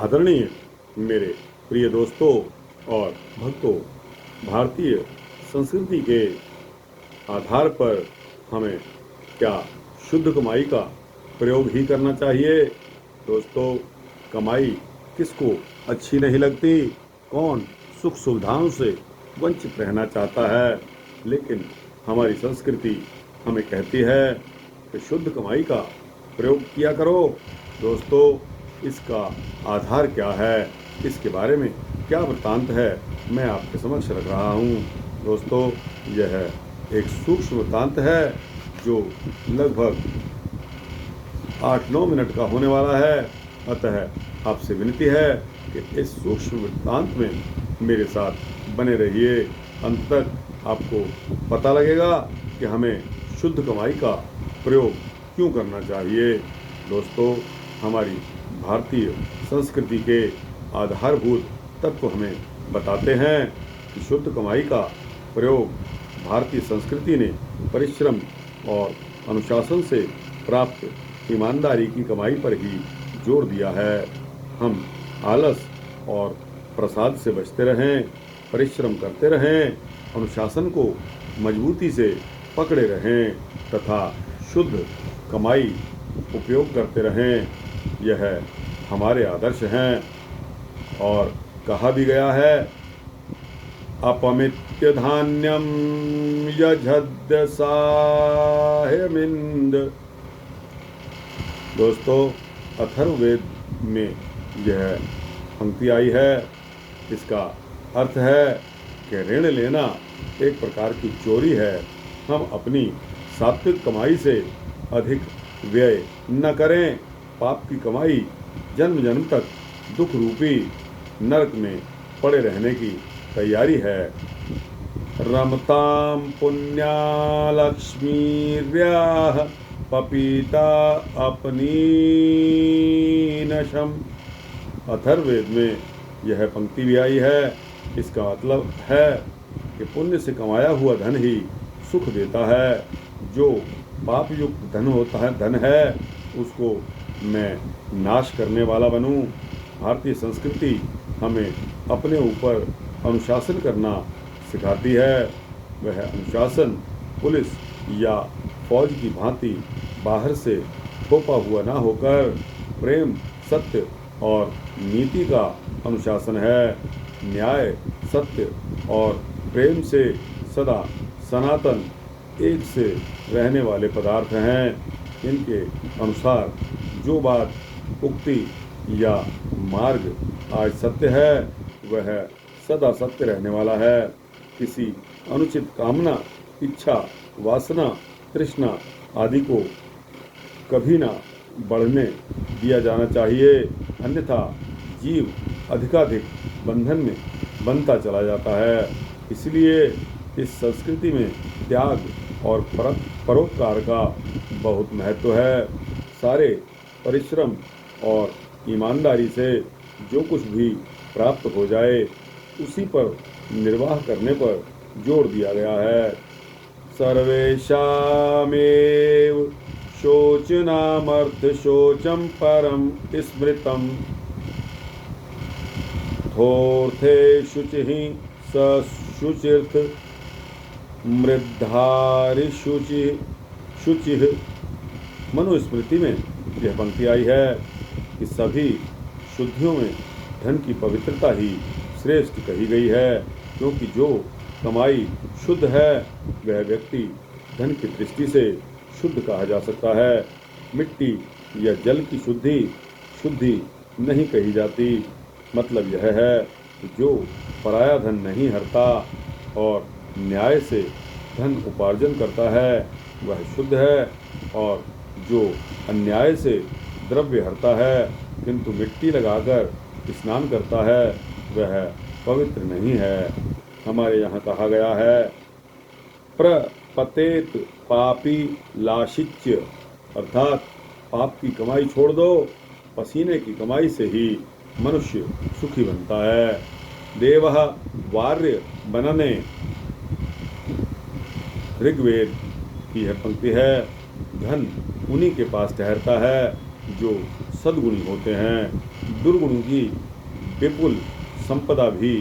आदरणीय मेरे प्रिय दोस्तों और भक्तों, भारतीय संस्कृति के आधार पर हमें क्या शुद्ध कमाई का प्रयोग ही करना चाहिए? दोस्तों, कमाई किसको अच्छी नहीं लगती? कौन सुख सुविधाओं से वंचित रहना चाहता है? लेकिन हमारी संस्कृति हमें कहती है कि शुद्ध कमाई का प्रयोग किया करो। दोस्तों, इसका आधार क्या है, इसके बारे में क्या वृत्तांत है, मैं आपके समक्ष रख रहा हूँ। दोस्तों, यह एक सूक्ष्म वृत्तांत है जो लगभग 8-9 मिनट का होने वाला है। अतः आपसे विनती है कि इस सूक्ष्म वृत्तांत में मेरे साथ बने रहिए। अंत तक आपको पता लगेगा कि हमें शुद्ध कमाई का प्रयोग क्यों करना चाहिए। दोस्तों, हमारी भारतीय संस्कृति के आधारभूत तत्व हमें बताते हैं कि शुद्ध कमाई का प्रयोग भारतीय संस्कृति ने परिश्रम और अनुशासन से प्राप्त ईमानदारी की कमाई पर ही जोर दिया है। हम आलस और प्रसाद से बचते रहें, परिश्रम करते रहें, अनुशासन को मजबूती से पकड़े रहें तथा शुद्ध कमाई उपयोग करते रहें। यह हमारे आदर्श हैं और कहा भी गया है, अपमित्य धान्यम यजद्य साह्यमिंद। दोस्तों, अथर्ववेद में यह पंक्ति आई है। इसका अर्थ है कि ऋण लेना एक प्रकार की चोरी है। हम अपनी सात्विक कमाई से अधिक व्यय न करें। पाप की कमाई जन्म जन्म तक दुख रूपी नरक में पड़े रहने की तैयारी है। रमताम पुण्या लक्ष्मीर्याः पपीता अपनीनशम। अथर्ववेद में यह पंक्ति भी आई है। इसका मतलब है कि पुण्य से कमाया हुआ धन ही सुख देता है। जो पाप युक्त धन है उसको मैं नाश करने वाला बनूं। भारतीय संस्कृति हमें अपने ऊपर अनुशासन करना सिखाती है। वह अनुशासन पुलिस या फौज की भांति बाहर से थोपा हुआ ना होकर प्रेम, सत्य और नीति का अनुशासन है। न्याय, सत्य और प्रेम से सदा सनातन एक से रहने वाले पदार्थ हैं। इनके अनुसार जो बात, उक्ति या मार्ग आज सत्य है वह सदा सत्य रहने वाला है। किसी अनुचित कामना, इच्छा, वासना, तृष्णा आदि को कभी ना बढ़ने दिया जाना चाहिए, अन्यथा जीव अधिकाधिक बंधन में बनता चला जाता है। इसलिए इस संस्कृति में त्याग और परोपकार का बहुत महत्व है। सारे परिश्रम और ईमानदारी से जो कुछ भी प्राप्त हो जाए उसी पर निर्वाह करने पर जोर दिया गया है। सर्वेषामेव शोचनामर्थ शोचम परम स्मृतम थोर्थे शुचिः सशुचिर्थ मृद्धारि शुचिः। मनुस्मृति में यह पंक्ति आई है कि सभी शुद्धियों में धन की पवित्रता ही श्रेष्ठ कही गई है, क्योंकि जो कमाई शुद्ध है वह व्यक्ति धन की दृष्टि से शुद्ध कहा जा सकता है। मिट्टी या जल की शुद्धि नहीं कही जाती। मतलब यह है कि जो पराया धन नहीं हरता और न्याय से धन उपार्जन करता है वह शुद्ध है, और जो अन्याय से द्रव्य हरता है किंतु मिट्टी लगाकर स्नान करता है वह पवित्र नहीं है। हमारे यहाँ कहा गया है, प्रपतेत पापी लाशिच्य, अर्थात पाप की कमाई छोड़ दो, पसीने की कमाई से ही मनुष्य सुखी बनता है। देवः वार्य बनने, ऋग्वेद की यह पंक्ति है। धन उन्हीं के पास ठहरता है जो सद्गुणी होते हैं। दुर्गुणों की विपुल संपदा भी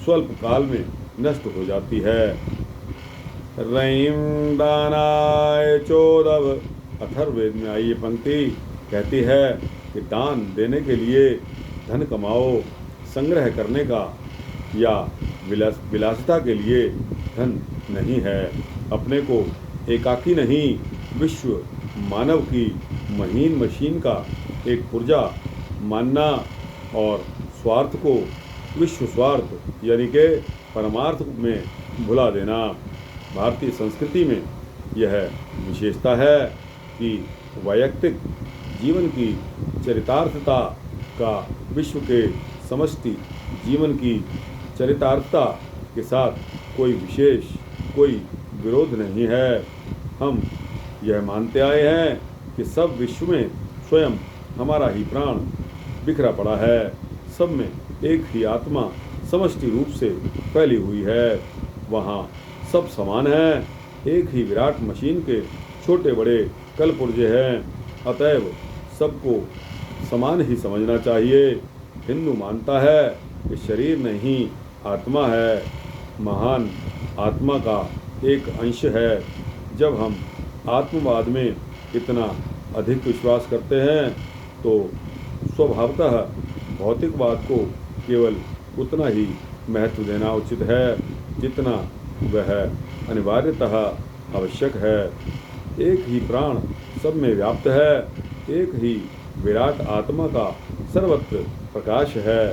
स्वल्प काल में नष्ट हो जाती है। रईम दानाय चोदव, अथर्ववेद में आई ये पंक्ति कहती है कि दान देने के लिए धन कमाओ, संग्रह करने का या विलासिता के लिए धन नहीं है। अपने को एकाकी नहीं, विश्व मानव की महीन मशीन का एक पुर्जा मानना और स्वार्थ को विश्व स्वार्थ यानी के परमार्थ में भुला देना। भारतीय संस्कृति में यह विशेषता है कि वैयक्तिक जीवन की चरितार्थता का विश्व के समष्टि जीवन की चरितार्थता के साथ कोई विरोध नहीं है। हम यह मानते आए हैं कि सब विश्व में स्वयं हमारा ही प्राण बिखरा पड़ा है। सब में एक ही आत्मा समष्टि रूप से फैली हुई है। वहाँ सब समान हैं। एक ही विराट मशीन के छोटे बड़े कल पुर्जे हैं। अतएव सबको समान ही समझना चाहिए। हिंदू मानता है कि शरीर नहीं आत्मा है, महान आत्मा का एक अंश है। जब हम आत्मवाद में इतना अधिक विश्वास करते हैं तो स्वभावतः भौतिकवाद को केवल उतना ही महत्व देना उचित है जितना वह अनिवार्यतः आवश्यक है। एक ही प्राण सब में व्याप्त है। एक ही विराट आत्मा का सर्वत्र प्रकाश है।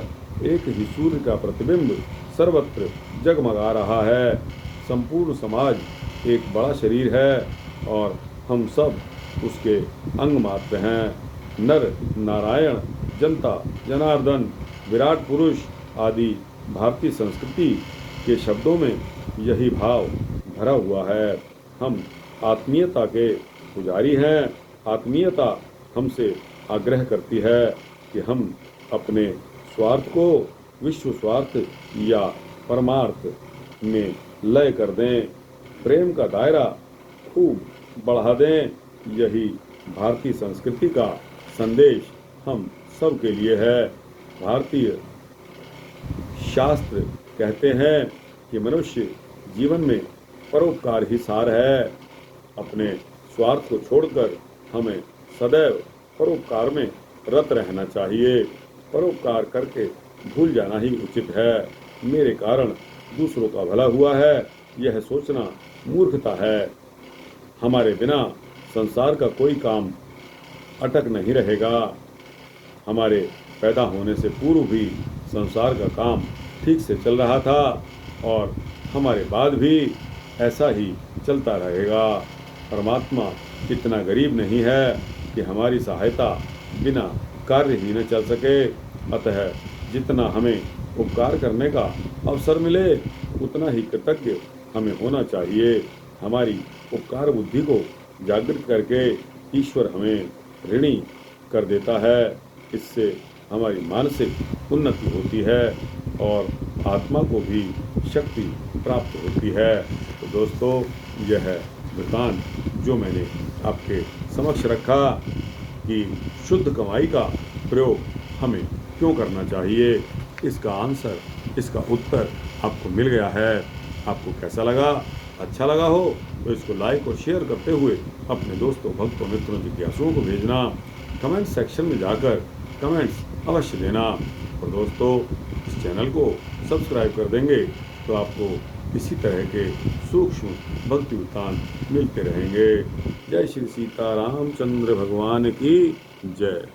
एक ही सूर्य का प्रतिबिंब सर्वत्र जगमगा रहा है। संपूर्ण समाज एक बड़ा शरीर है और हम सब उसके अंग मात्र हैं। नर नारायण, जनता जनार्दन, विराट पुरुष आदि भारतीय संस्कृति के शब्दों में यही भाव भरा हुआ है। हम आत्मीयता के पुजारी हैं। आत्मीयता हमसे आग्रह करती है कि हम अपने स्वार्थ को विश्व स्वार्थ या परमार्थ में लय कर दें, प्रेम का दायरा खूब बढ़ा दें। यही भारतीय संस्कृति का संदेश हम सब के लिए है। भारतीय शास्त्र कहते हैं कि मनुष्य जीवन में परोपकार ही सार है। अपने स्वार्थ को छोड़कर हमें सदैव परोपकार में रत रहना चाहिए। परोपकार करके भूल जाना ही उचित है। मेरे कारण दूसरों का भला हुआ है, यह सोचना मूर्खता है। हमारे बिना संसार का कोई काम अटक नहीं रहेगा। हमारे पैदा होने से पूर्व भी संसार का काम ठीक से चल रहा था और हमारे बाद भी ऐसा ही चलता रहेगा। परमात्मा इतना गरीब नहीं है कि हमारी सहायता बिना कार्य ही न चल सके। अतः जितना हमें उपकार करने का अवसर मिले उतना ही कृतज्ञ हमें होना चाहिए। हमारी उपकार बुद्धि को जागृत करके ईश्वर हमें ऋणी कर देता है। इससे हमारी मानसिक उन्नति होती है और आत्मा को भी शक्ति प्राप्त होती है। तो दोस्तों, यह वृत्तांत जो मैंने आपके समक्ष रखा कि शुद्ध कमाई का प्रयोग हमें क्यों करना चाहिए, इसका आंसर, इसका उत्तर आपको मिल गया है। आपको कैसा लगा? अच्छा लगा हो तो इसको लाइक और शेयर करते हुए अपने दोस्तों, भक्तों, मित्रों, जिज्ञासुओं को भेजना। कमेंट सेक्शन में जाकर कमेंट्स अवश्य देना। और दोस्तों, इस चैनल को सब्सक्राइब कर देंगे तो आपको इसी तरह के सूक्ष्म भक्ति वृत्तांत मिलते रहेंगे। जय श्री सीतारामचंद्र भगवान की जय।